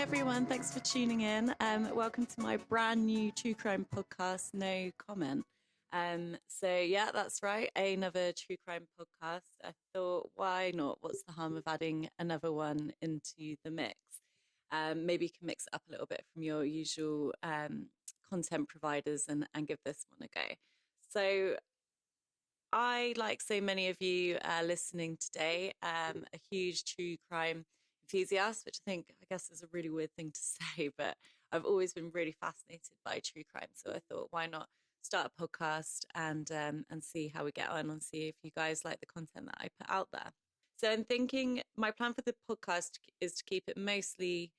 everyone, thanks for tuning in. Welcome to my brand new true crime podcast, No Comment. That's right, another true crime podcast. I thought, why not? What's the harm of adding another one into the mix? Maybe you can mix it up a little bit from your usual content providers and give this one a go. So I, like so many of you listening today, a huge true crime enthusiast, which I guess is a really weird thing to say, but I've always been really fascinated by true crime. So I thought, why not start a podcast and see how we get on and see if you guys like the content that I put out there. So I'm thinking my plan for the podcast is to keep it mostly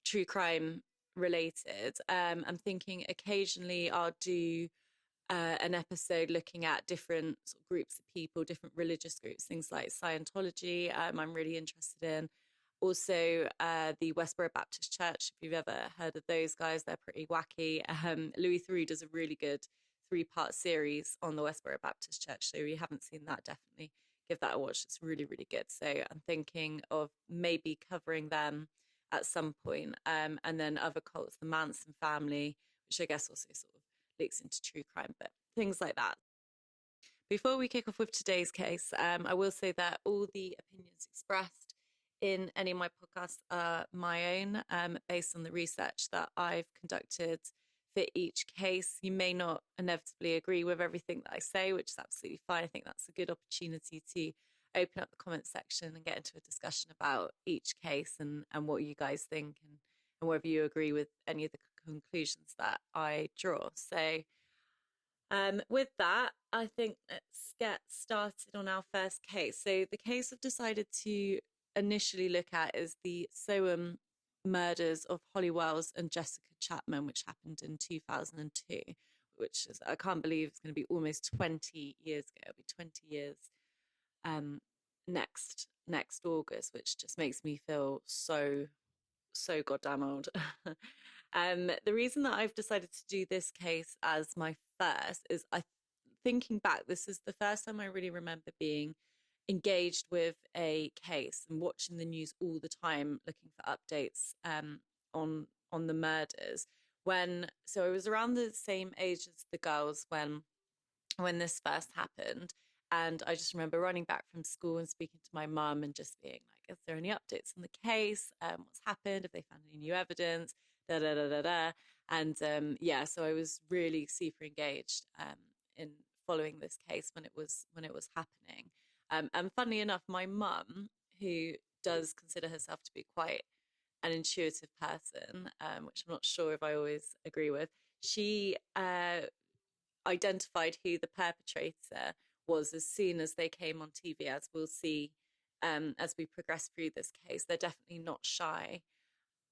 true crime related. I'm thinking occasionally I'll do an episode looking at different sort of groups of people, different religious groups, things like Scientology. I'm really interested in. Also, the Westboro Baptist Church, if you've ever heard of those guys, they're pretty wacky. Louis Theroux does a really good 3-part series on the Westboro Baptist Church. So if you haven't seen that, definitely give that a watch. It's really, really good. So I'm thinking of maybe covering them at some point. And then other cults, the Manson family, which I guess also sort of links into true crime, but things like that. Before we kick off with today's case, I will say that all the opinions expressed in any of my podcasts are my own, based on the research that I've conducted for each case. You may not inevitably agree with everything that I say, which is absolutely fine. I think that's a good opportunity to open up the comment section and get into a discussion about each case and what you guys think and whether you agree with any of the conclusions that I draw. So with that, I think let's get started on our first case. So the case I've decided to initially look at is the Soham murders of Holly Wells and Jessica Chapman, which happened in 2002, which is, I can't believe it's going to be almost 20 years ago. It'll be 20 years next August, which just makes me feel so goddamn old. The reason that I've decided to do this case as my first is thinking back, this is the first time I really remember being engaged with a case and watching the news all the time, looking for updates on the murders. So I was around the same age as the girls when this first happened. And I just remember running back from school and speaking to my mum and just being like, is there any updates on the case? What's happened? Have they found any new evidence? Da, da, da, da, da. And so I was really super engaged in following this case when it was happening. And funnily enough, my mum, who does consider herself to be quite an intuitive person, which I'm not sure if I always agree with, she identified who the perpetrator was as soon as they came on TV, as we'll see as we progress through this case. They're definitely not shy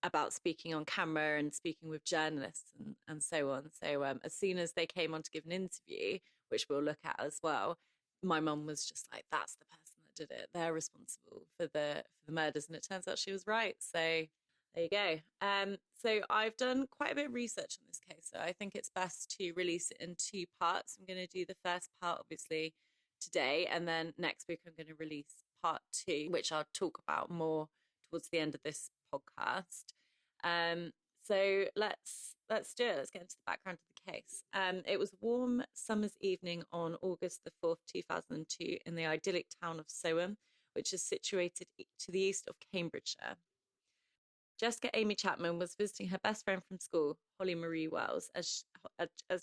about speaking on camera and speaking with journalists and so on. So as soon as they came on to give an interview, which we'll look at as well, my mum was just like, that's the person that did it. They're responsible for the murders. And it turns out she was right. So there you go. So I've done quite a bit of research on this case. So I think it's best to release it in 2 parts. I'm going to do the first part, obviously, today. And then next week, I'm going to release part 2, which I'll talk about more towards the end of this podcast. So let's do it. Let's get into the background of the case. It was a warm summer's evening on August the 4th, 2002, in the idyllic town of Soham, which is situated to the east of Cambridgeshire. Jessica Amy Chapman was visiting her best friend from school, Holly Marie Wells, as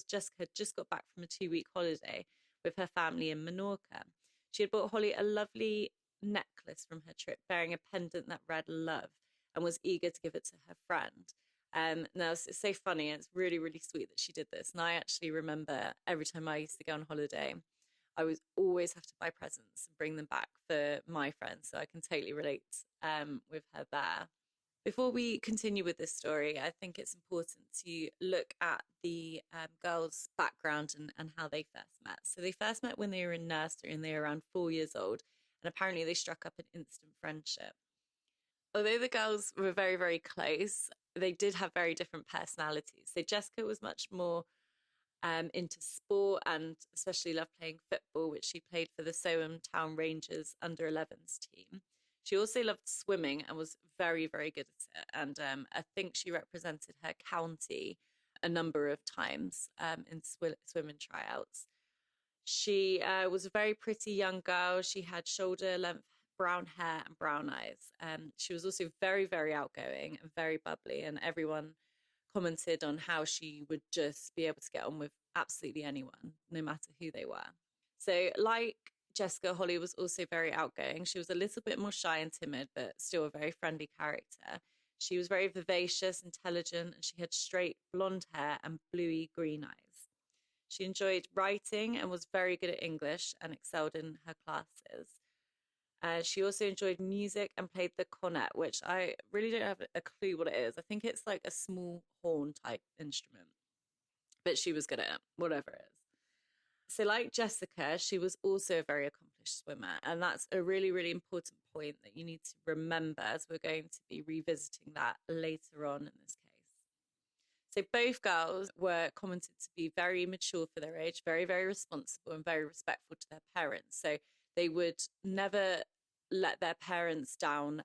Jessica had just got back from a 2-week holiday with her family in Menorca. She had bought Holly a lovely necklace from her trip, bearing a pendant that read "Love," and was eager to give it to her friend. Now, it's so funny, and it's really, really sweet that she did this. And I actually remember every time I used to go on holiday, I was always have to buy presents and bring them back for my friends. So I can totally relate with her there. Before we continue with this story, I think it's important to look at the girls' background and how they first met. So they first met when they were in nursery and they were around 4 years old. And apparently they struck up an instant friendship. Although the girls were very, very close, they did have very different personalities. So Jessica was much more into sport and especially loved playing football, which she played for the Soham Town Rangers under 11s team. She also loved swimming and was very, very good at it. And I think she represented her county a number of times in swimming tryouts. She was a very pretty young girl. She had shoulder length brown hair and brown eyes. She was also very, very outgoing and very bubbly, and everyone commented on how she would just be able to get on with absolutely anyone, no matter who they were. So, like Jessica, Holly was also very outgoing. She was a little bit more shy and timid, but still a very friendly character. She was very vivacious, intelligent, and she had straight blonde hair and bluey green eyes. She enjoyed writing and was very good at English and excelled in her classes. She also enjoyed music and played the cornet, which I really don't have a clue what it is. I think it's like a small horn type instrument, but she was good at it, whatever it is. So like Jessica, she was also a very accomplished swimmer. And that's a really, really important point that you need to remember, as we're going to be revisiting that later on in this case. So both girls were commented to be very mature for their age, very, very responsible and very respectful to their parents. So they would never let their parents down.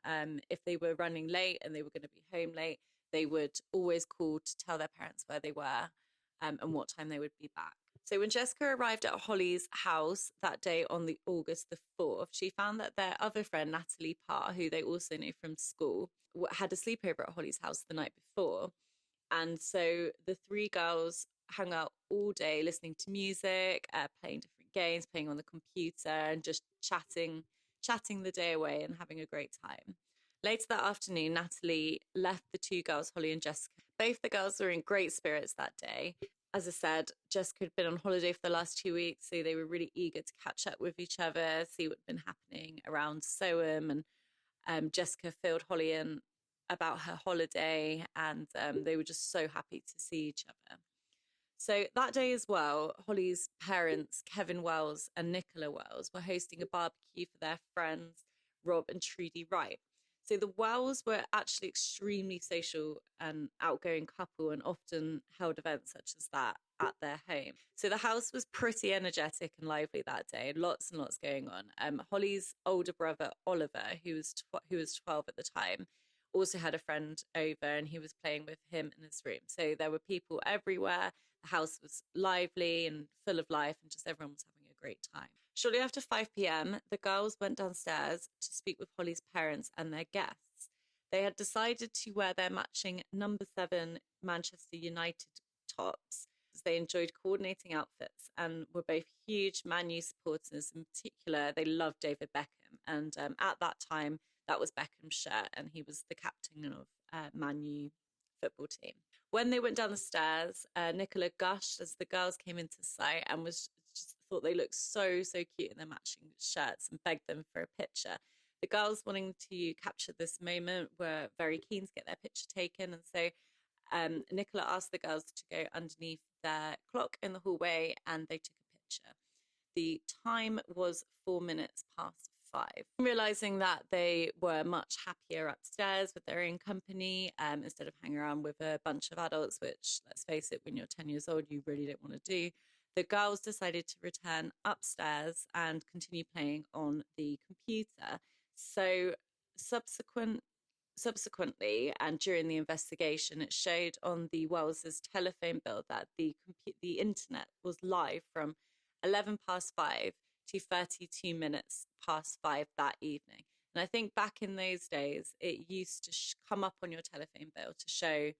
If they were running late and they were going to be home late, they would always call to tell their parents where they were and what time they would be back. So when Jessica arrived at Holly's house that day on the August the 4th, she found that their other friend, Natalie Parr, who they also knew from school, had a sleepover at Holly's house the night before. And so the three girls hung out all day listening to music, playing different games, playing on the computer, and just chatting the day away and having a great time. Later that afternoon, Natalie left the two girls, Holly and Jessica. Both the girls were in great spirits that day. As I said, Jessica had been on holiday for the last 2 weeks, so they were really eager to catch up with each other, see what had been happening around Soham. And Jessica filled Holly in about her holiday, and they were just so happy to see each other. So that day as well, Holly's parents, Kevin Wells and Nicola Wells, were hosting a barbecue for their friends, Rob and Trudy Wright. So the Wells were actually extremely social and outgoing couple, and often held events such as that at their home. So the house was pretty energetic and lively that day, lots and lots going on. Holly's older brother, Oliver, who was 12 at the time, also had a friend over, and he was playing with him in his room. So there were people everywhere. The house was lively and full of life, and just everyone was having a great time. Shortly after 5 p.m., the girls went downstairs to speak with Holly's parents and their guests. They had decided to wear their matching number 7 Manchester United tops, as they enjoyed coordinating outfits and were both huge Man U supporters. In particular, they loved David Beckham, and at that time, that was Beckham's shirt, and he was the captain of Man U football team. When they went down the stairs, Nicola gushed as the girls came into sight and was just thought they looked so, so cute in their matching shirts, and begged them for a picture. The girls, wanting to capture this moment, were very keen to get their picture taken. And so Nicola asked the girls to go underneath their clock in the hallway, and they took a picture. The time was 4 minutes past 5. Realizing that they were much happier upstairs with their own company, instead of hanging around with a bunch of adults, which, let's face it, when you're 10 years old, you really don't want to do, the girls decided to return upstairs and continue playing on the computer. So subsequently, and during the investigation, it showed on the Wells's telephone bill that the internet was live from 11 past 5 to 32 minutes past 5 that evening. And I think back in those days, it used to come up on your telephone bill to show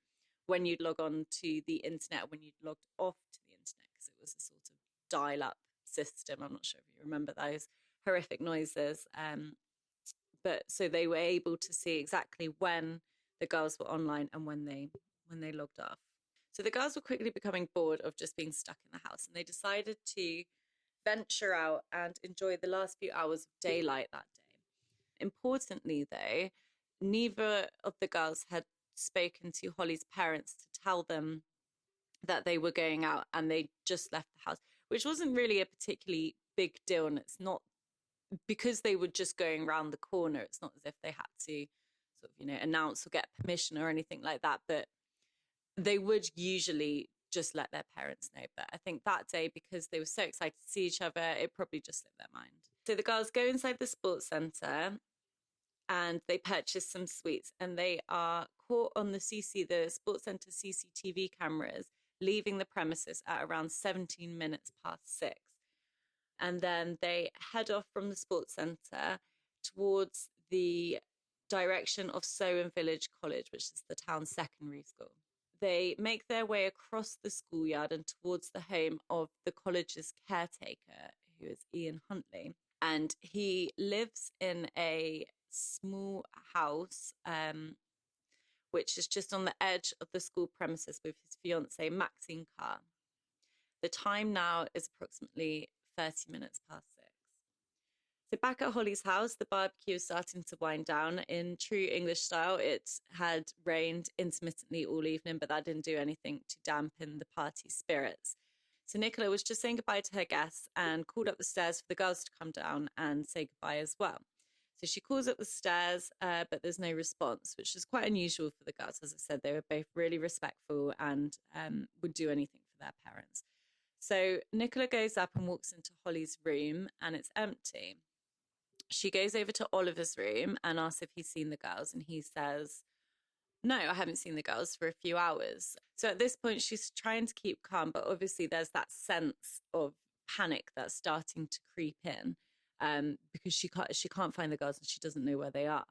when you'd log on to the internet, when you'd logged off to the internet, because it was a sort of dial-up system. I'm not sure if you remember those horrific noises. But so they were able to see exactly when the girls were online and when they logged off. So the girls were quickly becoming bored of just being stuck in the house, and they decided to venture out and enjoy the last few hours of daylight that day. Importantly, though, neither of the girls had spoken to Holly's parents to tell them that they were going out, and they just left the house, which wasn't really a particularly big deal. And it's not, because they were just going around the corner, it's not as if they had to sort of, announce or get permission or anything like that. But they would usually just let their parents know. But I think that day, because they were so excited to see each other, it probably just slipped their mind. So the girls go inside the sports centre, and they purchase some sweets, and they are caught on the Sports Centre CCTV cameras leaving the premises at around 17 minutes past 6. And then they head off from the Sports Centre towards the direction of Soham Village College, which is the town's secondary school. They make their way across the schoolyard and towards the home of the college's caretaker, who is Ian Huntley. And he lives in a small house, which is just on the edge of the school premises with his fiancée, Maxine Carr. The time now is approximately 30 minutes past 6. So back at Holly's house, the barbecue is starting to wind down. In true English style, it had rained intermittently all evening, but that didn't do anything to dampen the party spirits. So Nicola was just saying goodbye to her guests and called up the stairs for the girls to come down and say goodbye as well. So she calls up the stairs, but there's no response, which is quite unusual for the girls. As I said, they were both really respectful and would do anything for their parents. So Nicola goes up and walks into Holly's room, and it's empty. She goes over to Oliver's room and asks if he's seen the girls, and he says, no, I haven't seen the girls for a few hours. So at this point, she's trying to keep calm, but obviously there's that sense of panic that's starting to creep in, because she can't find the girls and she doesn't know where they are.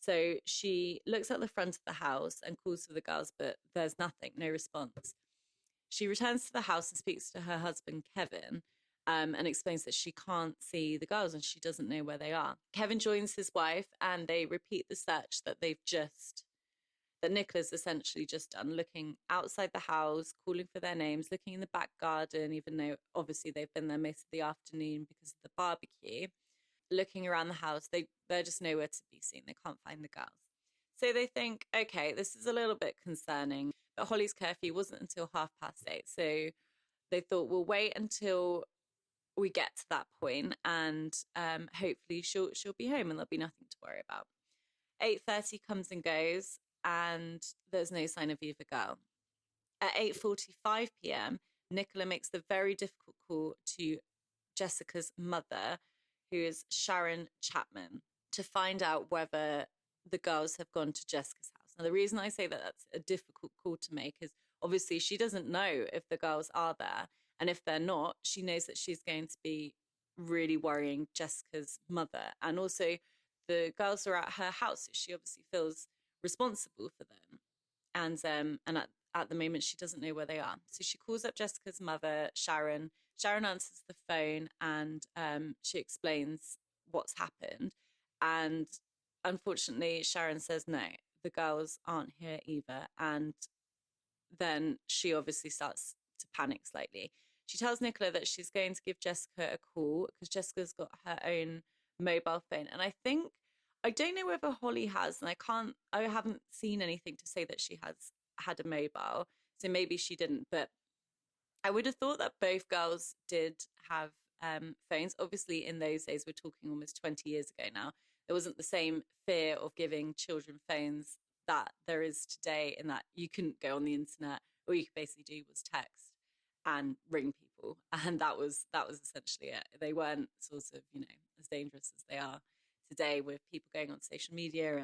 So she looks at the front of the house and calls for the girls, but there's nothing, no response. She returns to the house and speaks to her husband, Kevin, and explains that she can't see the girls and she doesn't know where they are. Kevin joins his wife and they repeat the search that Nicola's essentially just done, looking outside the house, calling for their names, looking in the back garden, even though obviously they've been there most of the afternoon because of the barbecue. Looking around the house, they're just nowhere to be seen. They can't find the girls. So they think, okay, this is a little bit concerning, but Holly's curfew wasn't until 8:30. So they thought, we'll wait until we get to that point and hopefully she'll be home and there'll be nothing to worry about. 8:30 comes and goes and there's no sign of either girl. At 8:45 p.m, Nicola makes the very difficult call to Jessica's mother, who is Sharon Chapman, to find out whether the girls have gone to Jessica's house. Now, the reason I say that that's a difficult call to make is obviously she doesn't know if the girls are there. And if they're not, she knows that she's going to be really worrying Jessica's mother. And also the girls are at her house, so she obviously feels responsible for them. And at the moment, she doesn't know where they are. So she calls up Jessica's mother, Sharon. Sharon answers the phone and she explains what's happened. And unfortunately, Sharon says, no, the girls aren't here either. And then she obviously starts to panic slightly. She tells Nicola that she's going to give Jessica a call because Jessica's got her own mobile phone. And I don't know whether Holly has, and I haven't seen anything to say that she has had a mobile. So maybe she didn't, but I would have thought that both girls did have phones. Obviously, in those days, we're talking almost 20 years ago now, there wasn't the same fear of giving children phones that there is today, in that you couldn't go on the internet. All you could basically do was text and ring people. And that was essentially it. They weren't sort of, as dangerous as they are today with people going on social media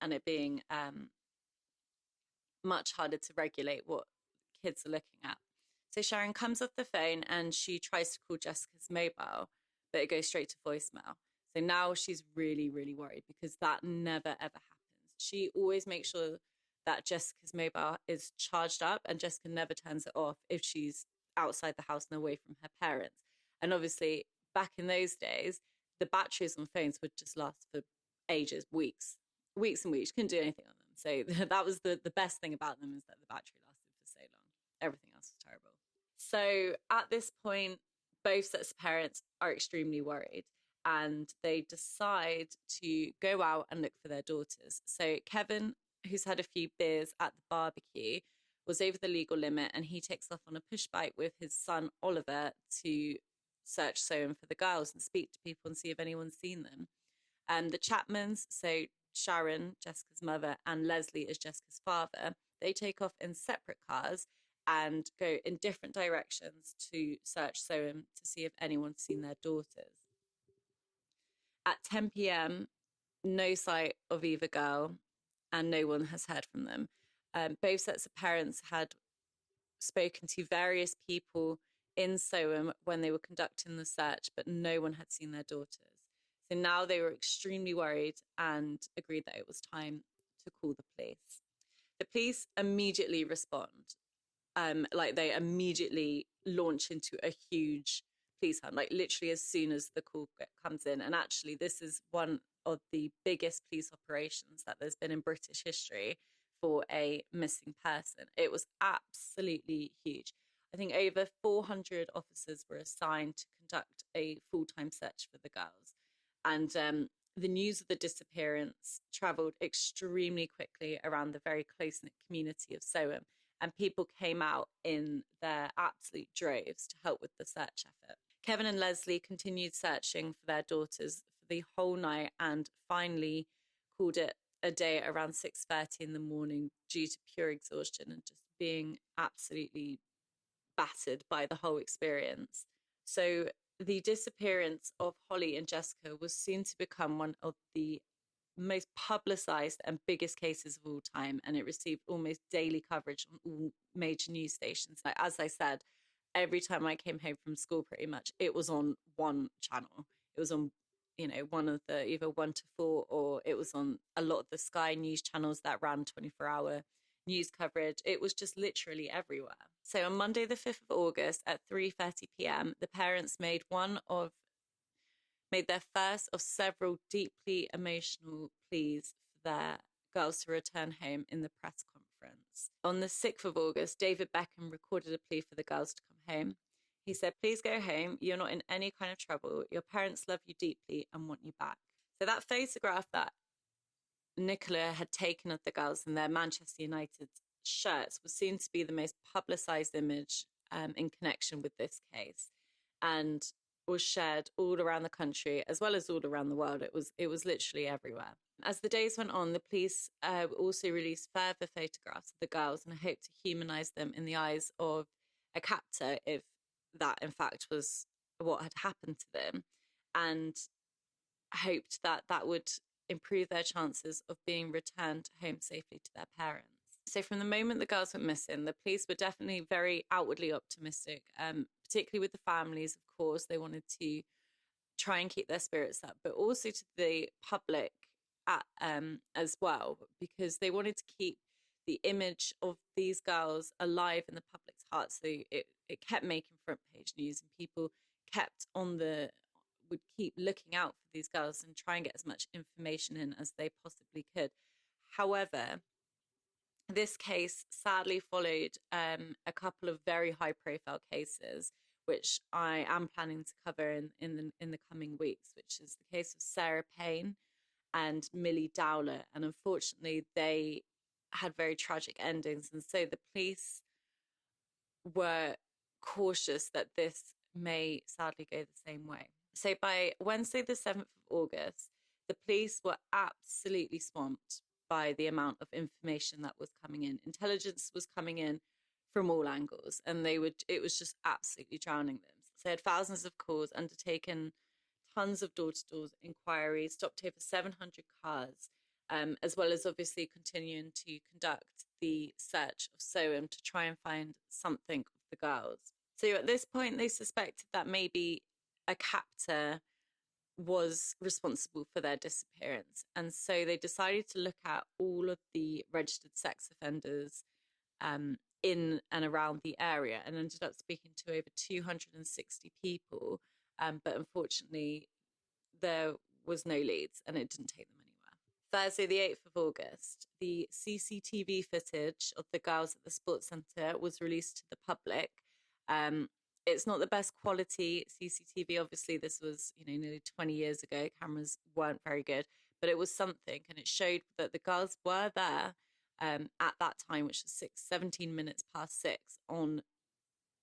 and it being much harder to regulate what kids are looking at. So Sharon comes off the phone and she tries to call Jessica's mobile, but it goes straight to voicemail. So now she's really, really worried because that never, ever happens. She always makes sure that Jessica's mobile is charged up and Jessica never turns it off if she's outside the house and away from her parents. And obviously, back in those days, the batteries on phones would just last for ages, weeks and weeks. You couldn't do anything on them. So that was the best thing about them, is that the battery lasted for so long. Everything else was terrible. So at this point, both sets of parents are extremely worried and they decide to go out and look for their daughters. So Kevin, who's had a few beers at the barbecue, was over the legal limit and he takes off on a push bike with his son Oliver to search Soham for the girls and speak to people and see if anyone's seen them. And the Chapmans, so Sharon, Jessica's mother, and Leslie as Jessica's father, they take off in separate cars and go in different directions to search Soham to see if anyone's seen their daughters. At 10 p.m, no sight of either girl, and no one has heard from them. Both sets of parents had spoken to various people in Soham when they were conducting the search, but no one had seen their daughters. So now they were extremely worried and agreed that it was time to call the police. The police immediately respond. They immediately launch into a huge police hunt, like literally as soon as the call comes in. And actually, this is one of the biggest police operations that there's been in British history for a missing person. It was absolutely huge. I think over 400 officers were assigned to conduct a full-time search for the girls. And the news of the disappearance travelled extremely quickly around the very close-knit community of Soham, and people came out in their absolute droves to help with the search effort. Kevin and Leslie continued searching for their daughters for the whole night and finally called it a day at around 6:30 in the morning due to pure exhaustion and just being absolutely battered by the whole experience. So the disappearance of Holly and Jessica was soon to become one of the most publicized and biggest cases of all time, and it received almost daily coverage on all major news stations. Like, as I said, every time I came home from school, pretty much it was on one channel. It was on, one of the either 1 to 4, or it was on a lot of the Sky News channels that ran 24-hour news coverage. It was just literally everywhere. So on Monday, the 5th of August at 3:30 p.m., the parents made their first of several deeply emotional pleas for their girls to return home in the press conference. On the 6th of August, David Beckham recorded a plea for the girls to come home. He said, "Please go home. You're not in any kind of trouble. Your parents love you deeply and want you back." So that photograph that Nicola had taken of the girls in their Manchester United shirts was seen to be the most publicised image in connection with this case, and was shared all around the country as well as all around the world. It was literally everywhere. As the days went on, the police also released further photographs of the girls and hoped to humanise them in the eyes of a captor, if that in fact was what had happened to them, and hoped that that would improve their chances of being returned home safely to their parents. So from the moment the girls went missing, the police were definitely very outwardly optimistic, particularly with the families, of course. They wanted to try and keep their spirits up, but also to the public as well, because they wanted to keep the image of these girls alive in the public's hearts. So it kept making front page news, and people would keep looking out for these girls and try and get as much information in as they possibly could. However, this case sadly followed a couple of very high-profile cases, which I am planning to cover in the coming weeks, which is the case of Sarah Payne and Millie Dowler. And unfortunately, they had very tragic endings. And so the police were cautious that this may sadly go the same way. So by Wednesday, the 7th of August, the police were absolutely swamped by the amount of information that was coming in. Intelligence was coming in from all angles, and it was just absolutely drowning them. So they had thousands of calls, undertaken tons of door-to-door inquiries, stopped over 700 cars, as well as obviously continuing to conduct the search of Soham to try and find something of the girls. So at this point, they suspected that maybe a captor was responsible for their disappearance. And so they decided to look at all of the registered sex offenders in and around the area, and ended up speaking to over 260 people. But unfortunately, there was no leads, and it didn't take them anywhere. Thursday, the 8th of August, the CCTV footage of the girls at the sports centre was released to the public. It's not the best quality CCTV. Obviously, this was nearly 20 years ago. Cameras weren't very good, but it was something, and it showed that the girls were there at that time, which was 17 minutes past 6 on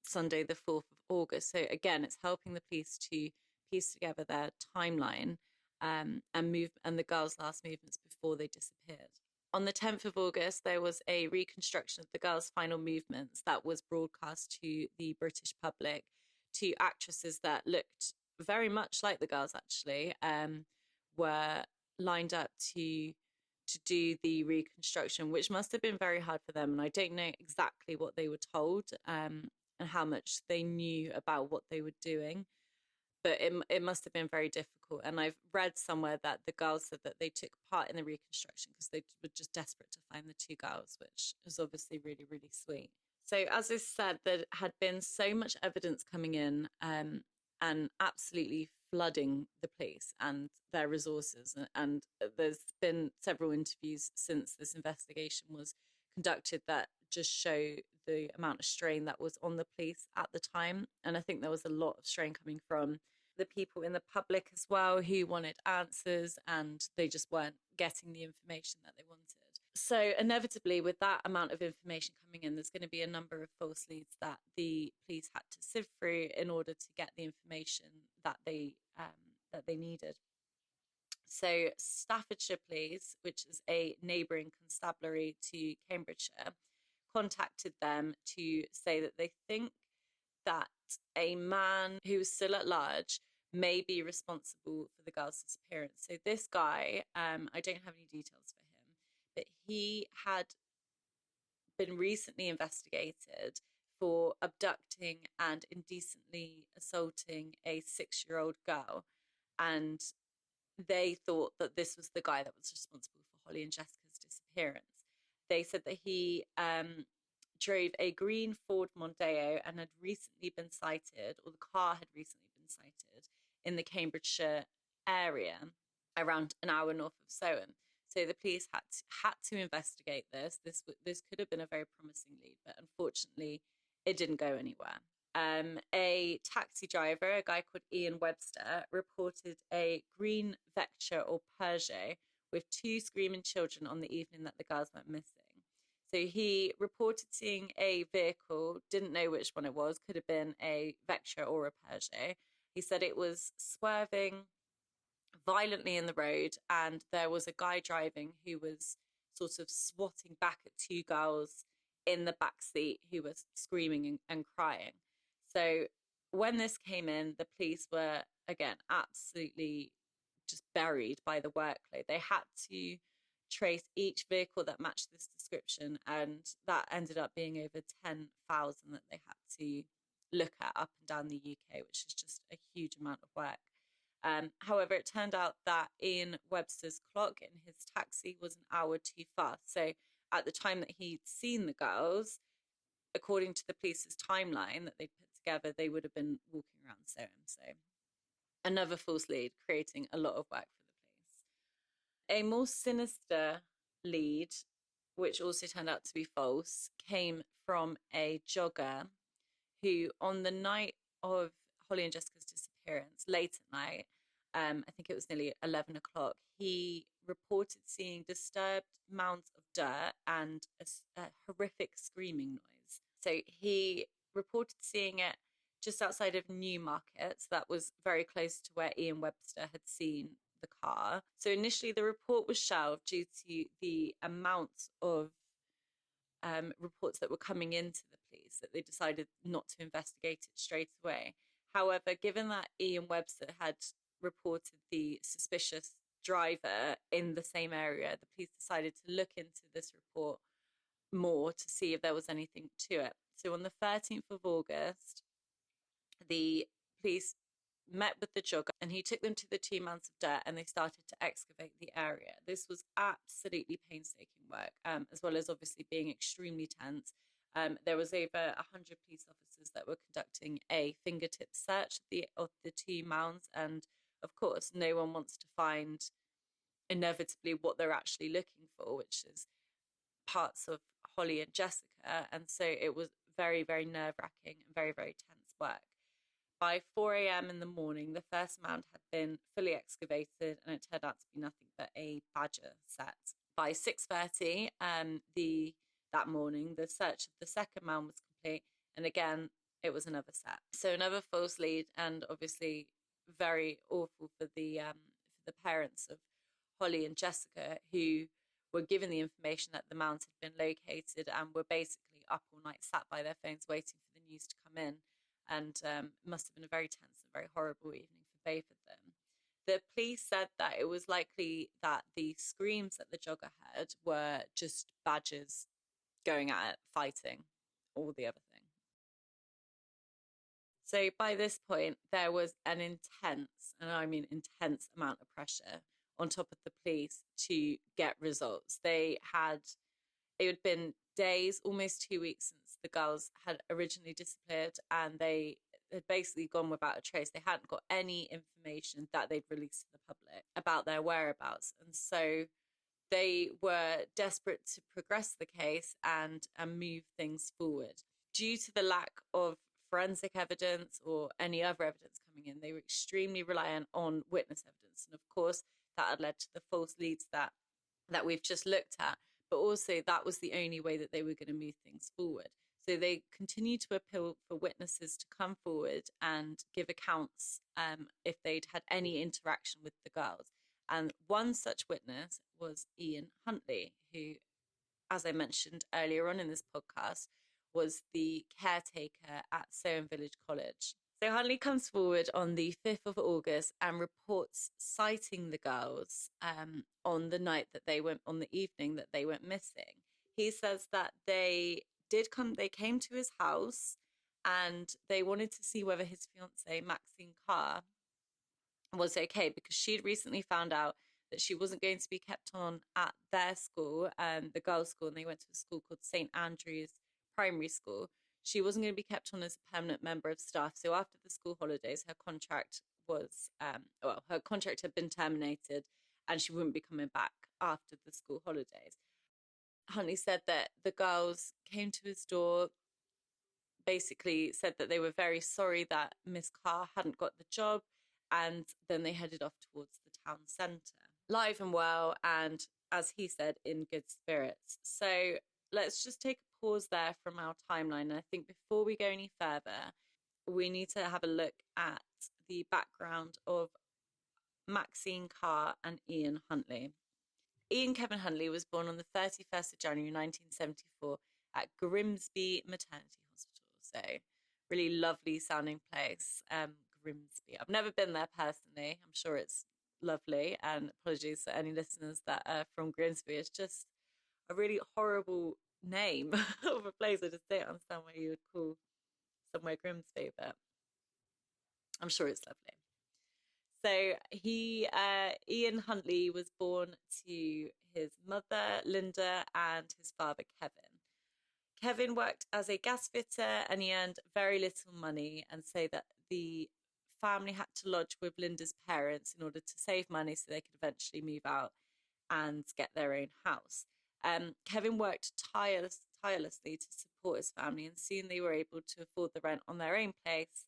Sunday, the 4th of August. So again, it's helping the police to piece together their timeline and the girls' last movements before they disappeared. On the 10th of August, there was a reconstruction of the girls' final movements that was broadcast to the British public. Two actresses that looked very much like the girls, actually, were lined up to do the reconstruction, which must have been very hard for them. And I don't know exactly what they were told, and how much they knew about what they were doing, but it must have been very difficult. And I've read somewhere that the girls said that they took part in the reconstruction because they were just desperate to find the two girls, which is obviously really, really sweet. So, as I said, there had been so much evidence coming in, and absolutely flooding the police and their resources. And there's been several interviews since this investigation was conducted that just show the amount of strain that was on the police at the time. And I think there was a lot of strain coming from the people in the public as well who wanted answers, and they just weren't getting the information that they wanted. So inevitably, with that amount of information coming in, there's going to be a number of false leads that the police had to sift through in order to get the information that they needed. So Staffordshire Police, which is a neighbouring constabulary to Cambridgeshire, contacted them to say that they think that a man who is still at large may be responsible for the girl's disappearance. So this guy, I don't have any details for him, but he had been recently investigated for abducting and indecently assaulting a 6-year-old girl. And they thought that this was the guy that was responsible for Holly and Jessica's disappearance. They said that he drove a green Ford Mondeo and had recently been sighted, or the car had recently been sighted, in the Cambridgeshire area, around an hour north of Soham. So the police had to investigate this. This could have been a very promising lead, but unfortunately, it didn't go anywhere. A taxi driver, a guy called Ian Webster, reported a green Vectra or Peugeot with 2 screaming children on the evening that the girls went missing. So he reported seeing a vehicle, didn't know which one it was, could have been a Vectra or a Peugeot. He said it was swerving violently in the road, and there was a guy driving who was sort of swatting back at 2 girls in the back seat who were screaming and crying. So when this came in, the police were, again, absolutely just buried by the workload. They had to trace each vehicle that matched this description, and that ended up being over 10,000 that they had to look at up and down the UK, which is just a huge amount of work. However, it turned out that Ian Webster's clock in his taxi was an hour too fast. So at the time that he'd seen the girls, according to the police's timeline that they'd put together, they would have been walking around Soham. So another false lead, creating a lot of work for the police. A more sinister lead, which also turned out to be false, came from a jogger who, on the night of Holly and Jessica's disappearance, late at night, I think it was nearly 11 o'clock, he reported seeing disturbed mounds of dirt and a horrific screaming noise. So he reported seeing it just outside of Newmarket. So that was very close to where Ian Webster had seen the car. So initially the report was shelved due to the amount of reports that were coming into the police, that they decided not to investigate it straight away. However, given that Ian Webster had reported the suspicious driver in the same area, the police decided to look into this report more to see if there was anything to it. So on the 13th of August, the police met with the jogger and he took them to the 2 mounds of dirt and they started to excavate the area. This was absolutely painstaking work, as well as obviously being extremely tense. There was over 100 police officers that were conducting a fingertip search of the 2 mounds, and of course no one wants to find inevitably what they're actually looking for, which is parts of Holly and Jessica. And so it was very, very nerve-wracking and very, very tense work. By 4 a.m. in the morning, the first mound had been fully excavated and it turned out to be nothing but a badger set. By 6:30 that morning, the search of the second mound was complete, and again, it was another set. So another false lead, and obviously very awful for the parents of Holly and Jessica, who were given the information that the mounds had been located and were basically up all night, sat by their phones waiting for the news to come in. And it must have been a very tense and very horrible evening for both of them. The police said that it was likely that the screams that the jogger heard were just badgers going at it, fighting, or the other thing. So by this point, there was an intense, and I mean intense, amount of pressure on top of the police to get results. It had been days, almost 2 weeks since the girls had originally disappeared, and they had basically gone without a trace. They hadn't got any information that they'd released to the public about their whereabouts. And so they were desperate to progress the case and move things forward. Due to the lack of forensic evidence or any other evidence coming in, they were extremely reliant on witness evidence. And of course, that had led to the false leads that we've just looked at. But also, that was the only way that they were going to move things forward. So they continued to appeal for witnesses to come forward and give accounts if they'd had any interaction with the girls. And one such witness was Ian Huntley, who, as I mentioned earlier on in this podcast, was the caretaker at Soham Village College. So Huntley comes forward on the 5th of August and reports sighting the girls on the evening that they went missing. He says that they came to his house and they wanted to see whether his fiancée, Maxine Carr, was okay, because she'd recently found out that she wasn't going to be kept on at their school, the girls' school, and they went to a school called St. Andrew's Primary School. She wasn't going to be kept on as a permanent member of staff. So after the school holidays, her contract had been terminated and she wouldn't be coming back after the school holidays. Huntley said that the girls came to his door, basically said that they were very sorry that Miss Carr hadn't got the job, and then they headed off towards the town centre, live and well, and, as he said, in good spirits. So let's just take a pause there from our timeline. And I think before we go any further, we need to have a look at the background of Maxine Carr and Ian Huntley. Ian Kevin Huntley was born on the 31st of January 1974 at Grimsby Maternity Hospital. So really lovely sounding place, Grimsby. I've never been there personally. I'm sure it's lovely, and apologies to any listeners that are from Grimsby. It's just a really horrible name of a place. I just don't understand why you would call somewhere Grimsby, but I'm sure it's lovely. So Ian Huntley was born to his mother, Linda, and his father, Kevin. Kevin worked as a gas fitter and he earned very little money, and say that the family had to lodge with Linda's parents in order to save money so they could eventually move out and get their own house. Kevin worked tirelessly to support his family, and soon they were able to afford the rent on their own place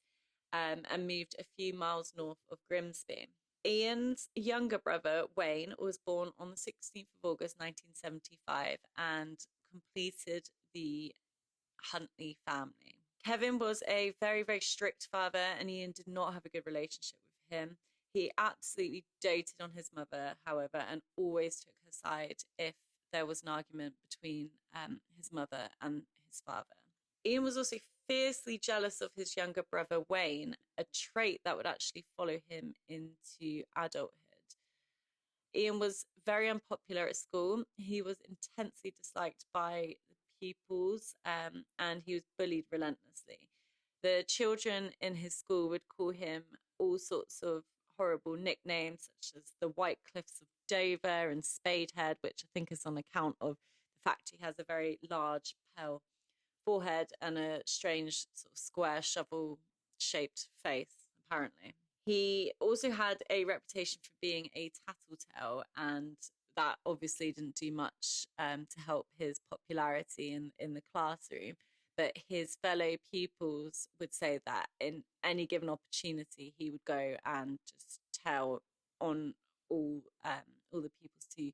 and moved a few miles north of Grimsby. Ian's younger brother, Wayne, was born on the 16th of August 1975 and completed the Huntley family. Kevin was a very, very strict father, and Ian did not have a good relationship with him. He absolutely doted on his mother, however, and always took her side if there was an argument between his mother and his father. Ian was also fiercely jealous of his younger brother, Wayne, a trait that would actually follow him into adulthood. Ian was very unpopular at school. He was intensely disliked by the pupils, and he was bullied relentlessly. The children in his school would call him all sorts of horrible nicknames, such as the White Cliffs of Dover and Spadehead, which I think is on account of the fact he has a very large, pale forehead and a strange sort of square shovel-shaped face, apparently. He also had a reputation for being a tattletale, and that obviously didn't do much to help his popularity in the classroom. But his fellow pupils would say that in any given opportunity, he would go and just tell on all the pupils to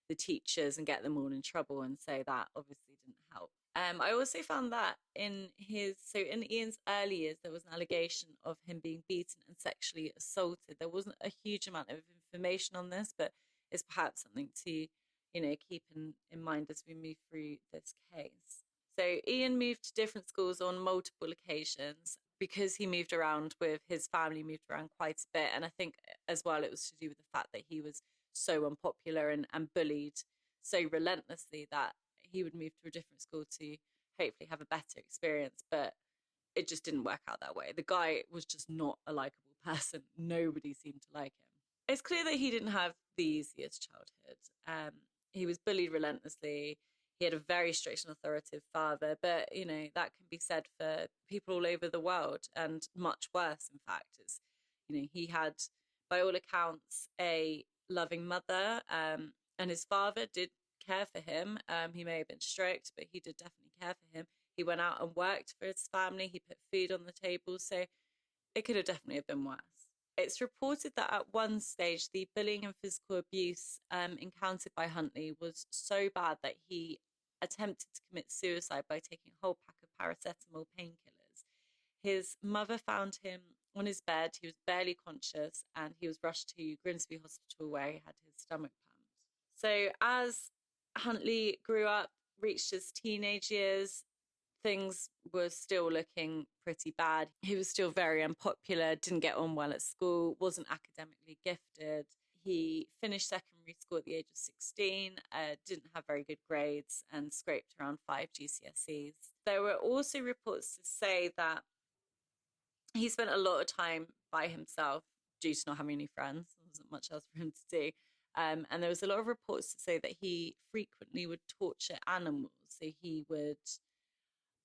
the teachers and get them all in trouble, and say that obviously didn't help. I also found that in Ian's early years, there was an allegation of him being beaten and sexually assaulted. There wasn't a huge amount of information on this, but it's perhaps something to, keep in mind as we move through this case. So Ian moved to different schools on multiple occasions. because he moved around with his family, moved around quite a bit. And I think as well, it was to do with the fact that he was so unpopular and bullied so relentlessly that he would move to a different school to hopefully have a better experience. But it just didn't work out that way. The guy was just not a likable person. Nobody seemed to like him. It's clear that he didn't have the easiest childhood. He was bullied relentlessly. He had a very strict and authoritative father, but that can be said for people all over the world, and much worse, in fact. He had, by all accounts, a loving mother, and his father did care for him. He may have been strict, but he did definitely care for him. He went out and worked for his family. He put food on the table, so it could have definitely have been worse. It's reported that at one stage, the bullying and physical abuse encountered by Huntley was so bad that he attempted to commit suicide by taking a whole pack of paracetamol painkillers. His mother found him on his bed. He was barely conscious, and he was rushed to Grimsby Hospital where he had his stomach pumped. So as Huntley grew up, reached his teenage years, things were still looking pretty bad. He was still very unpopular, didn't get on well at school, wasn't academically gifted. He finished secondary school at the age of 16, didn't have very good grades, and scraped around 5 GCSEs. There were also reports to say that he spent a lot of time by himself due to not having any friends. There wasn't much else for him to do. And there was a lot of reports to say that he frequently would torture animals. So he would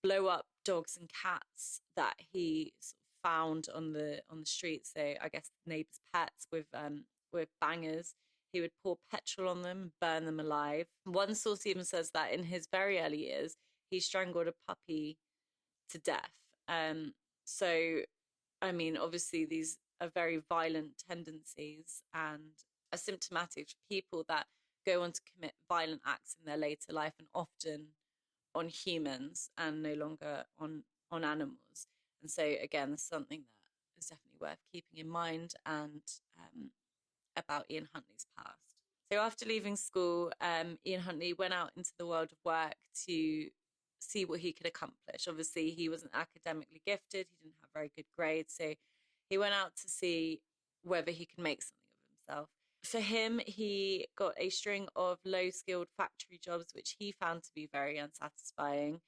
blow up dogs and cats that he sort of found on the streets. So I guess neighbours' pets with bangers. He would pour petrol on them, burn them alive. One source even says that in his very early years, he strangled a puppy to death. So, I mean, obviously these are very violent tendencies and are symptomatic of people that go on to commit violent acts in their later life, and often on humans and no longer on animals. And so again, there's something that is definitely worth keeping in mind, and about Ian Huntley's past. So after leaving school, Ian Huntley went out into the world of work to see what he could accomplish. Obviously, he wasn't academically gifted. He didn't have very good grades. So he went out to see whether he could make something of himself. For him, he got a string of low-skilled factory jobs, which he found to be very unsatisfying.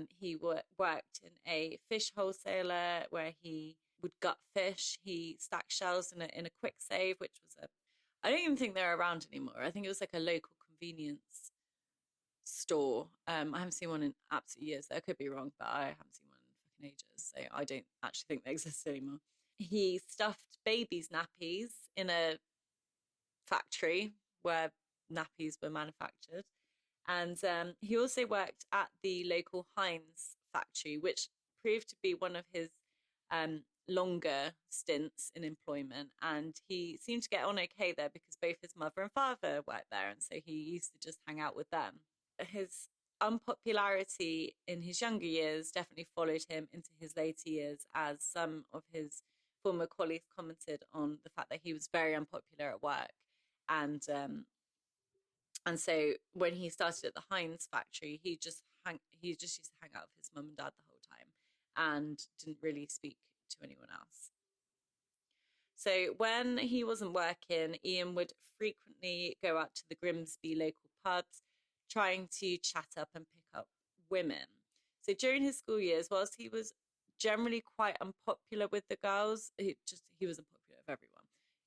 He worked in a fish wholesaler where he would gut fish. He stacked shells in a quick save, which was I don't even think they're around anymore. I think it was like a local convenience store. I haven't seen one in absolute years. I could be wrong, but I haven't seen one in fucking ages. So I don't actually think they exist anymore. He stuffed babies' nappies in a factory where nappies were manufactured. And he also worked at the local Heinz factory, which proved to be one of his longer stints in employment. And he seemed to get on okay there because both his mother and father worked there. And so he used to just hang out with them. His unpopularity in his younger years definitely followed him into his later years, as some of his former colleagues commented on the fact that he was very unpopular at work. And so when he started at the Heinz factory, he just used to hang out with his mum and dad the whole time and didn't really speak to anyone else. So when he wasn't working, Ian would frequently go out to the Grimsby local pubs, trying to chat up and pick up women. So during his school years, whilst he was generally quite unpopular with the girls, he was unpopular with everyone.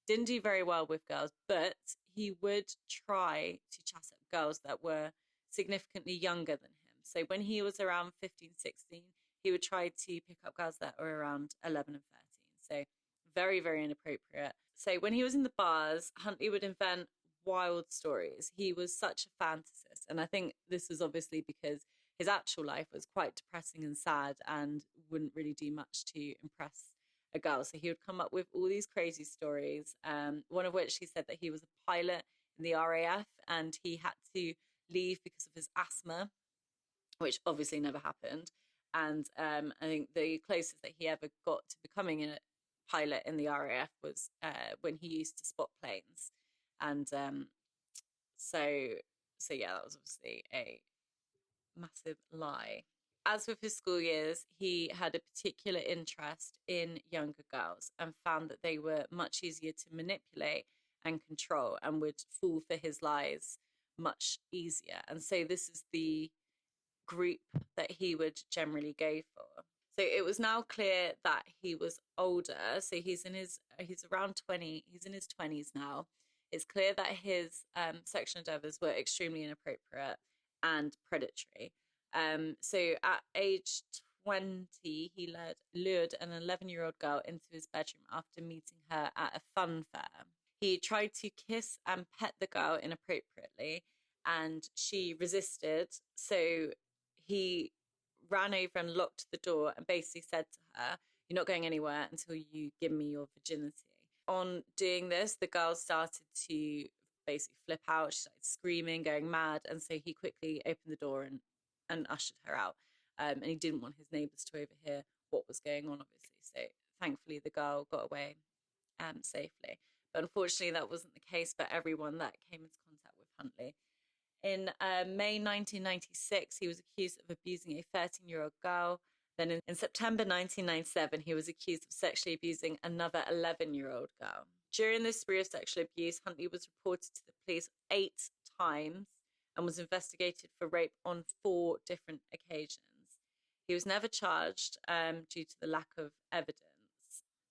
Didn't do very well with girls, but he would try to chat up girls that were significantly younger than him. So when he was around 15, 16, he would try to pick up girls that were around 11 and 13. So very, very inappropriate. So when he was in the bars, Huntley would invent wild stories. He was such a fantasist. And I think this was obviously because his actual life was quite depressing and sad and wouldn't really do much to impress a girl. So he would come up with all these crazy stories, one of which he said that he was a pilot in the RAF and he had to leave because of his asthma, which obviously never happened. And I think the closest that he ever got to becoming a pilot in the RAF was when he used to spot planes. And so yeah, that was obviously a massive lie. as with his school years, he had a particular interest in younger girls and found that they were much easier to manipulate and control and would fall for his lies much easier. And so this is the group that he would generally go for. So it was now clear that he was older. So he's around 20, he's in his 20s now. It's clear that his sexual endeavors were extremely inappropriate and predatory. So at age 20, he lured an 11-year-old girl into his bedroom after meeting her at a fun fair. He tried to kiss and pet the girl inappropriately, and she resisted. So he ran over and locked the door and basically said to her, "You're not going anywhere until you give me your virginity." On doing this, the girl started to basically flip out. She started screaming, going mad. And so he quickly opened the door and ushered her out. And he didn't want his neighbours to overhear what was going on, obviously. So thankfully, the girl got away safely. But unfortunately, that wasn't the case for everyone that came into contact with Huntley. In May 1996, he was accused of abusing a 13-year-old girl. Then in September 1997, he was accused of sexually abusing another 11-year-old girl. During this spree of sexual abuse, Huntley was reported to the police 8 times and was investigated for rape on 4 different occasions. He was never charged due to the lack of evidence.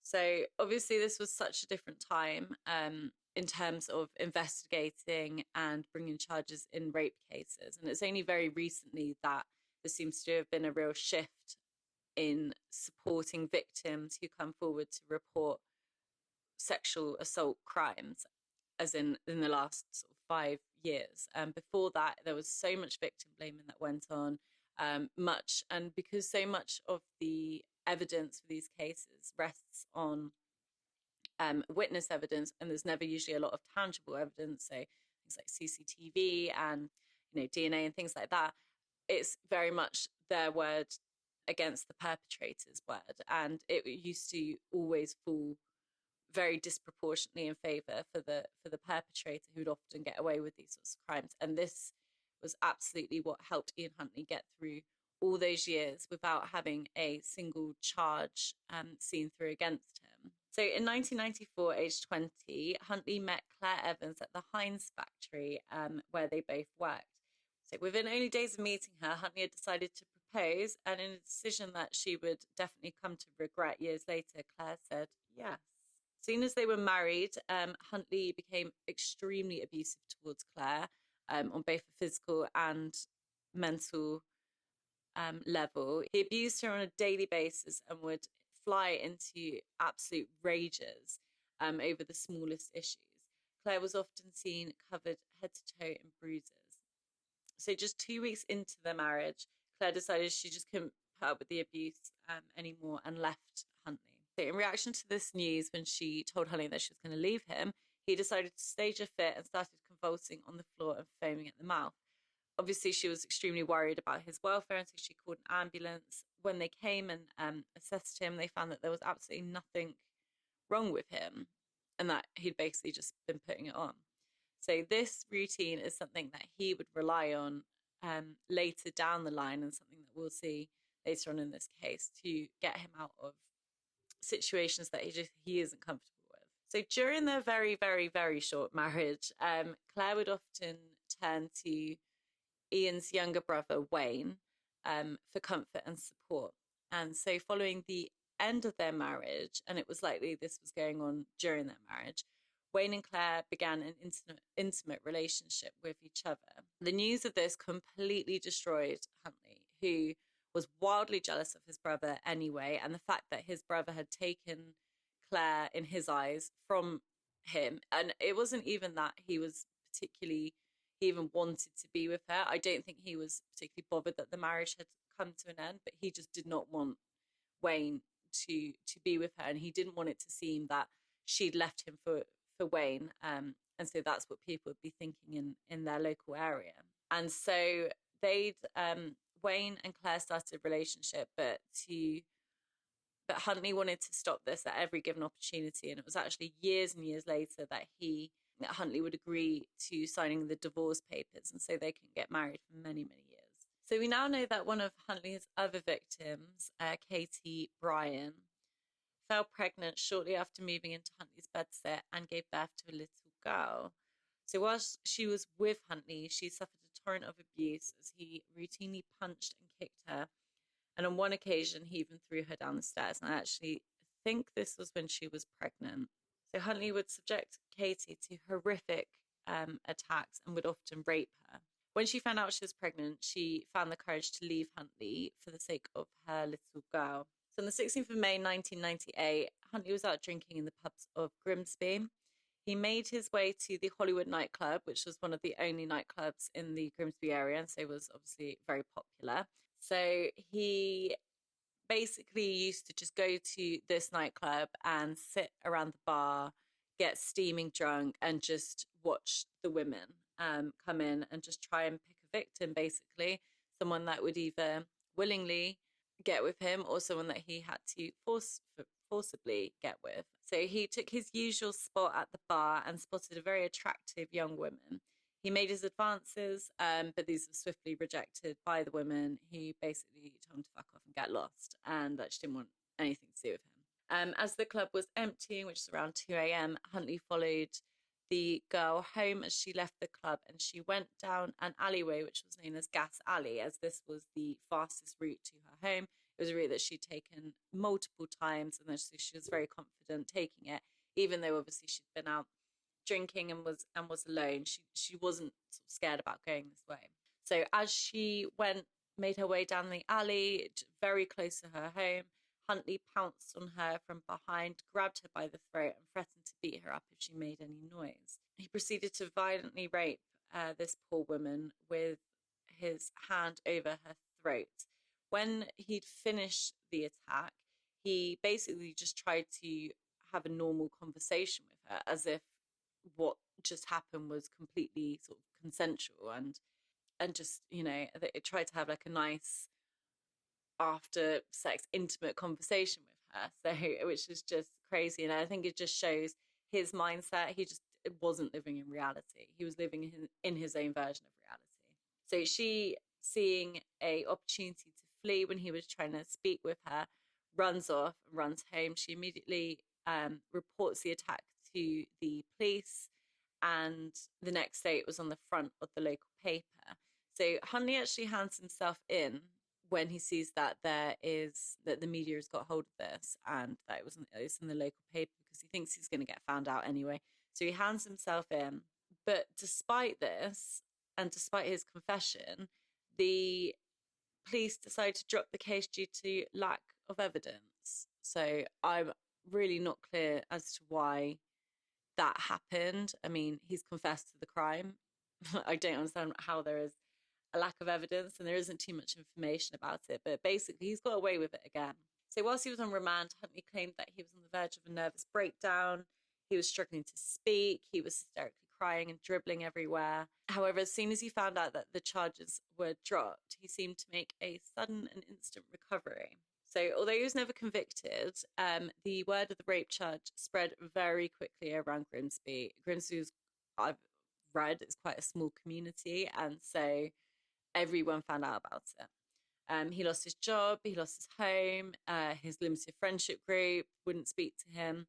So obviously this was such a different time in terms of investigating and bringing charges in rape cases. And it's only very recently that there seems to have been a real shift in supporting victims who come forward to report sexual assault crimes, as in the last sort of 5 years. Before that, there was so much victim blaming that went on, and because so much of the evidence for these cases rests on witness evidence, and there's never usually a lot of tangible evidence, so things like CCTV and DNA and things like that. It's very much their word against the perpetrator's word, and it used to always fall very disproportionately in favour for the perpetrator, who'd often get away with these sorts of crimes. And this was absolutely what helped Ian Huntley get through all those years without having a single charge seen through against him. So in 1994, aged 20, Huntley met Claire Evans at the Heinz factory where they both worked. So within only days of meeting her, Huntley had decided to propose, and in a decision that she would definitely come to regret years later, Claire said yes. As soon as they were married, Huntley became extremely abusive towards Claire on both a physical and mental level. He abused her on a daily basis and would fly into absolute rages over the smallest issues. Claire was often seen covered head to toe in bruises. So just 2 weeks into their marriage, Claire decided she just couldn't put up with the abuse anymore and left Huntley. So in reaction to this news, when she told Huntley that she was going to leave him, he decided to stage a fit and started convulsing on the floor and foaming at the mouth. Obviously, she was extremely worried about his welfare, and so she called an ambulance. When they came and assessed him, they found that there was absolutely nothing wrong with him and that he'd basically just been putting it on. So this routine is something that he would rely on later down the line, and something that we'll see later on in this case, to get him out of situations that he isn't comfortable with. So during their very, very, very short marriage, Claire would often turn to Ian's younger brother, Wayne, for comfort and support. And so following the end of their marriage, and it was likely this was going on during their marriage, Wayne and Claire began an intimate relationship with each other. The news of this completely destroyed Huntley, who was wildly jealous of his brother anyway, and the fact that his brother had taken Claire, in his eyes, from him. And it wasn't even that he even wanted to be with her. I don't think he was particularly bothered that the marriage had come to an end, but he just did not want Wayne to be with her, and he didn't want it to seem that she'd left him for Wayne, and so that's what people would be thinking in their local area. And so Wayne and Claire started a relationship, but Huntley wanted to stop this at every given opportunity, and it was actually years and years later that Huntley would agree to signing the divorce papers, and so they can get married for many, many years. So we now know that one of Huntley's other victims, Katie Bryan, fell pregnant shortly after moving into Huntley's bedsit and gave birth to a little girl. So whilst she was with Huntley, she suffered a torrent of abuse as he routinely punched and kicked her. And on one occasion, he even threw her down the stairs. And I actually think this was when she was pregnant. So Huntley would subject Katie to horrific attacks and would often rape her. When she found out she was pregnant, she found the courage to leave Huntley for the sake of her little girl. So on the 16th of May 1998, Huntley was out drinking in the pubs of Grimsby. He made his way to the Hollywood nightclub, which was one of the only nightclubs in the Grimsby area, and so was obviously very popular. So he basically used to just go to this nightclub and sit around the bar, get steaming drunk, and just watch the women come in and just try and pick a victim, basically. Someone that would either willingly get with him or someone that he had to forcibly get with. So he took his usual spot at the bar and spotted a very attractive young woman. He made his advances, but these were swiftly rejected by the women. He basically told him to fuck off and get lost, and that she didn't want anything to do with him. As the club was emptying, which was around 2 a.m., Huntley followed the girl home as she left the club, and she went down an alleyway which was known as Gas Alley, as this was the fastest route to her home. It was a route that she'd taken multiple times, and so she was very confident taking it, even though obviously she'd been out drinking and was alone. She wasn't sort of scared about going this way. So as she made her way down the alley, very close to her home, Huntley pounced on her from behind, grabbed her by the throat, and threatened to beat her up if she made any noise. He proceeded to violently rape this poor woman with his hand over her throat. When he'd finished the attack, he basically just tried to have a normal conversation with her, as if what just happened was completely sort of consensual, and just, it tried to have like a nice after sex intimate conversation with her, so which is just crazy. And I think it just shows his mindset. He just wasn't living in reality. He was living in his own version of reality. So she, seeing a opportunity to flee when he was trying to speak with her, runs off and runs home. She immediately reports the attack to the police, and the next day it was on the front of the local paper. So Huntley actually hands himself in when he sees that that the media has got hold of this, and that it's in the local paper, because he thinks he's going to get found out anyway. So he hands himself in. But despite this, and despite his confession, the police decided to drop the case due to lack of evidence. So I'm really not clear as to why that happened. I mean, he's confessed to the crime. I don't understand how there is a lack of evidence and there isn't too much information about it, but basically he's got away with it again. So whilst he was on remand, Huntley claimed that he was on the verge of a nervous breakdown. He was struggling to speak. He was hysterically crying and dribbling everywhere. However, as soon as he found out that the charges were dropped, he seemed to make a sudden and instant recovery. So although he was never convicted, the word of the rape charge spread very quickly around Grimsby. Grimsby, I've read, is quite a small community, and so everyone found out about it. He lost his job, he lost his home, his limited friendship group wouldn't speak to him.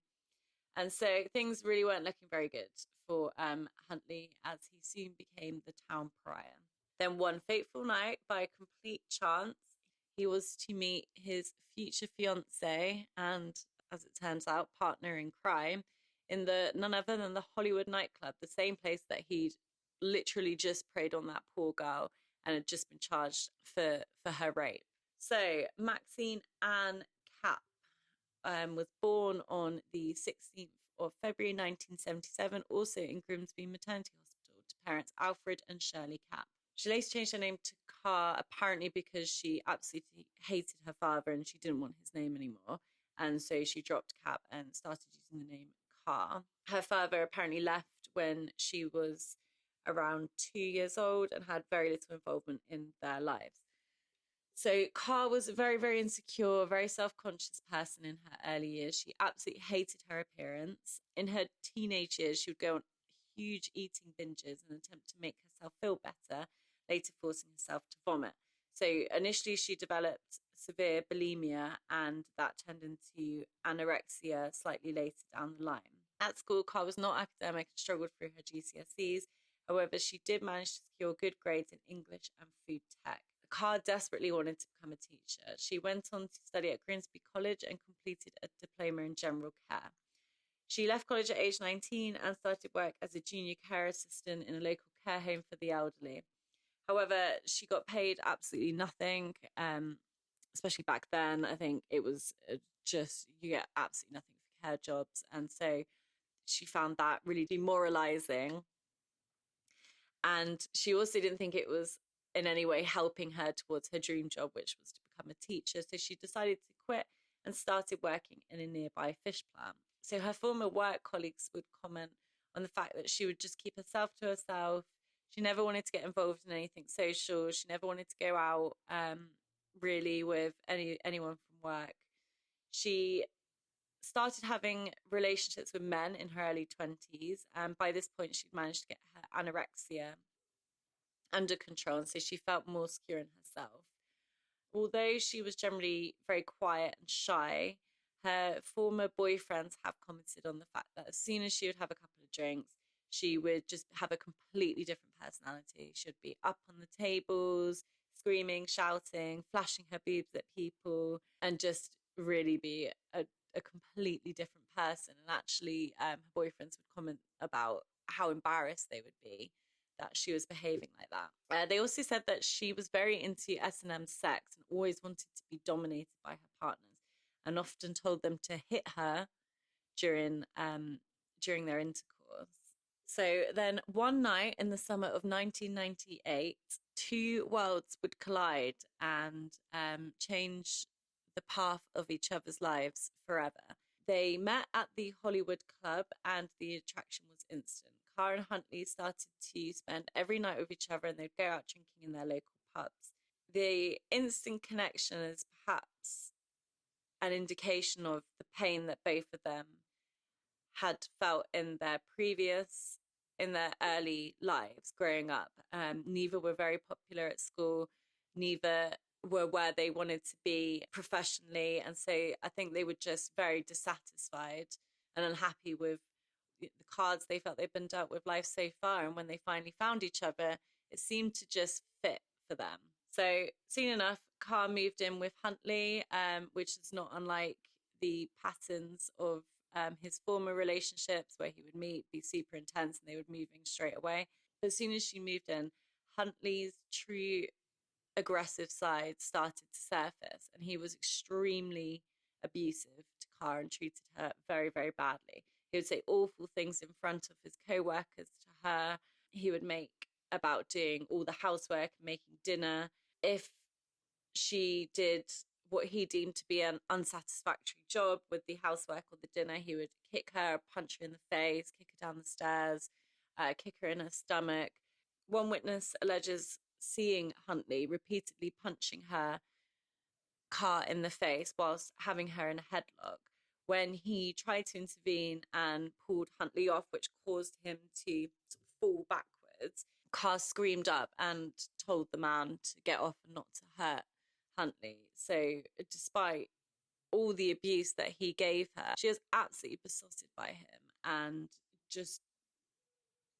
And so things really weren't looking very good for Huntley, as he soon became the town pariah. Then one fateful night, by complete chance, he was to meet his future fiancée and, as it turns out, partner in crime in none other than the Hollywood nightclub, the same place that he'd literally just preyed on that poor girl and had just been charged for her rape. So Maxine Ann Capp was born on the 16th of February 1977, also in Grimsby Maternity Hospital, to parents Alfred and Shirley Capp. She later changed her name to Carr, apparently because she absolutely hated her father and she didn't want his name anymore. And so she dropped Capp and started using the name Carr. Her father apparently left when she was around 2 years old and had very little involvement in their lives. So Carr was a very, very insecure, very self-conscious person in her early years. She absolutely hated her appearance. In her teenage years, she would go on huge eating binges in an attempt to make herself feel better, later forcing herself to vomit. So initially she developed severe bulimia, and that turned into anorexia slightly later down the line. At school, Carr was not academic and struggled through her GCSEs. However, she did manage to secure good grades in English and food tech. Carr desperately wanted to become a teacher. She went on to study at Grimsby College and completed a diploma in general care. She left college at age 19 and started work as a junior care assistant in a local care home for the elderly. However, she got paid absolutely nothing, especially back then. I think it was just, you get absolutely nothing for care jobs. And so she found that really demoralizing. And she also didn't think it was in any way helping her towards her dream job, which was to become a teacher. So she decided to quit and started working in a nearby fish plant. So her former work colleagues would comment on the fact that she would just keep herself to herself. She never wanted to get involved in anything social. She never wanted to go out really with anyone from work. She started having relationships with men in her early 20s. And by this point, she'd managed to get her anorexia under control. And so she felt more secure in herself. Although she was generally very quiet and shy, her former boyfriends have commented on the fact that as soon as she would have a couple of drinks, she would just have a completely different personality. She would be up on the tables, screaming, shouting, flashing her boobs at people, and just really be a completely different person. And actually, her boyfriends would comment about how embarrassed they would be that she was behaving like that. They also said that she was very into S&M sex and always wanted to be dominated by her partners, and often told them to hit her during their intercourse. So then one night in the summer of 1998, two worlds would collide and change the path of each other's lives forever. They met at the Hollywood Club and the attraction was instant. Carr and Huntley started to spend every night with each other and they'd go out drinking in their local pubs. The instant connection is perhaps an indication of the pain that both of them had felt in their early lives growing up. Neither were very popular at school. Neither were where they wanted to be professionally. And so I think they were just very dissatisfied and unhappy with the cards they felt they'd been dealt with life so far. And when they finally found each other, it seemed to just fit for them. So soon enough, Carr moved in with Huntley, which is not unlike the patterns of his former relationships where he would meet, be super intense, and they would move in straight away. But as soon as she moved in, Huntley's true aggressive side started to surface, and he was extremely abusive to Carr and treated her very, very badly. He would say awful things in front of his co-workers to her. He would make about doing all the housework and making dinner. If she did what he deemed to be an unsatisfactory job with the housework or the dinner, he would kick her, punch her in the face, kick her down the stairs, kick her in her stomach. One witness alleges seeing Huntley repeatedly punching Carr in the face whilst having her in a headlock. When he tried to intervene and pulled Huntley off, which caused him to sort of fall backwards, Carr screamed up and told the man to get off and not to hurt Huntley. So despite all the abuse that he gave her, she was absolutely besotted by him and just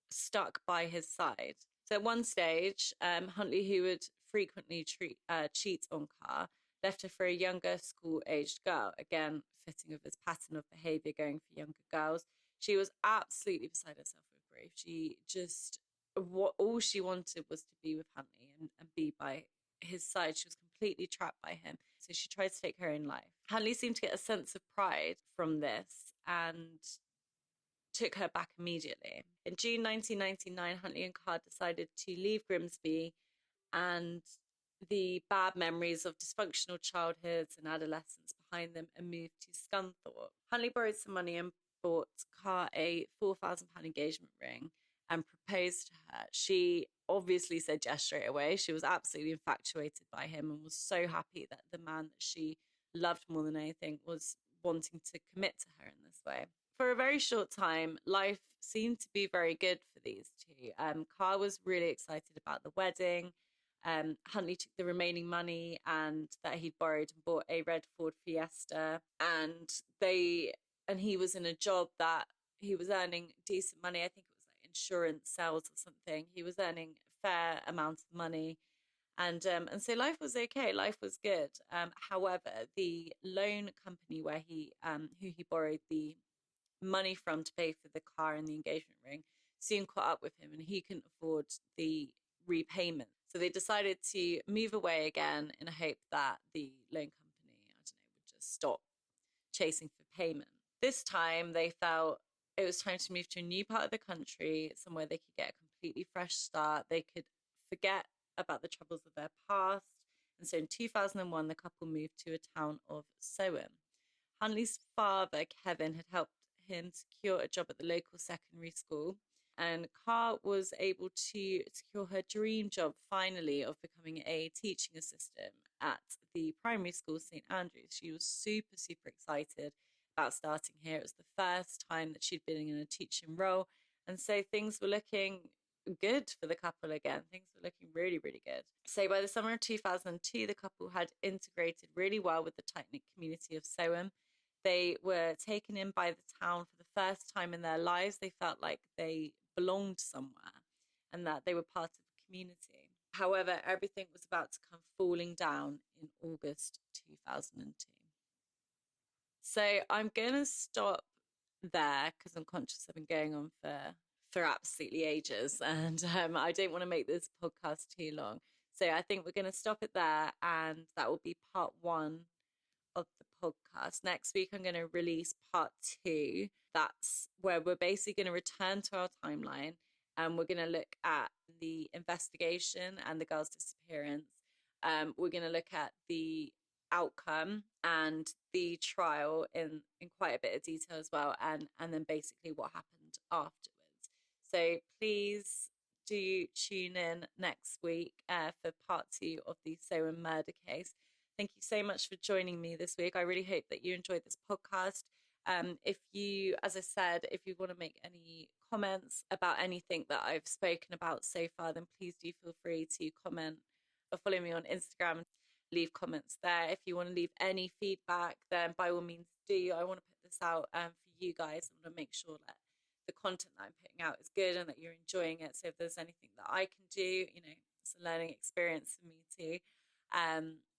stuck by his side. So at one stage, Huntley, who would frequently cheat on Carr, left her for a younger school-aged girl, again, fitting with his pattern of behaviour going for younger girls. She was absolutely beside herself with grief. She just, all she wanted was to be with Huntley and be by his side. She was completely trapped by him. So she tried to take her own life. Huntley seemed to get a sense of pride from this and took her back immediately. In June 1999, Huntley and Carr decided to leave Grimsby and the bad memories of dysfunctional childhoods and adolescence behind them and moved to Scunthorpe. Huntley borrowed some money and bought Carr a £4,000 engagement ring and proposed to her. She obviously said yes straight away. She was absolutely infatuated by him and was so happy that the man that she loved more than anything was wanting to commit to her in this way. For a very short time, life seemed to be very good for these two. Carr was really excited about the wedding. Huntley took the remaining money and that he'd borrowed and bought a red Ford Fiesta, and he was in a job that he was earning decent money. I think it was like insurance sales or something. He was earning a fair amount of money, and so life was okay. Life was good. However, the loan company where who he borrowed the money from to pay for the car and the engagement ring soon caught up with him, and he couldn't afford the repayment. So they decided to move away again in a hope that the loan company, I don't know, would just stop chasing for payment. This time they felt it was time to move to a new part of the country, somewhere they could get a completely fresh start. They could forget about the troubles of their past. And so in 2001, the couple moved to a town of Soham. Huntley's father, Kevin, had helped him secure a job at the local secondary school, and Car was able to secure her dream job finally of becoming a teaching assistant at the primary school, St. Andrews. She was super, super excited about starting here. It was the first time that she'd been in a teaching role, and so things were looking good for the couple again. Things were looking really, really good. So by the summer of 2002, the couple had integrated really well with the tight-knit community of Soham. They were taken in by the town for the first time in their lives. They felt like they belonged somewhere and that they were part of a community. However, everything was about to come falling down in August 2002. So I'm going to stop there because I'm conscious I've been going on for absolutely ages, and I don't want to make this podcast too long. So I think we're going to stop it there, and that will be part one of the podcast. Next week, I'm going to release part two. That's where we're basically going to return to our timeline, and we're going to look at the investigation and the girl's disappearance. We're going to look at the outcome and the trial in quite a bit of detail as well, and then basically what happened afterwards. So please do tune in next week for part two of the Soham murder case. Thank you so much for joining me this week. I really hope that you enjoyed this podcast. If you, as I said, if you want to make any comments about anything that I've spoken about so far, then please do feel free to comment or follow me on Instagram. Leave comments there. If you want to leave any feedback, then by all means do. I want to put this out for you guys. I want to make sure that the content that I'm putting out is good and that you're enjoying it. So if there's anything that I can do, it's a learning experience for me too.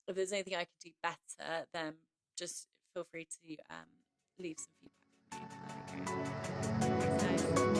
If there's anything I can do better, then just feel free to leave some feedback for me. Thanks, guys.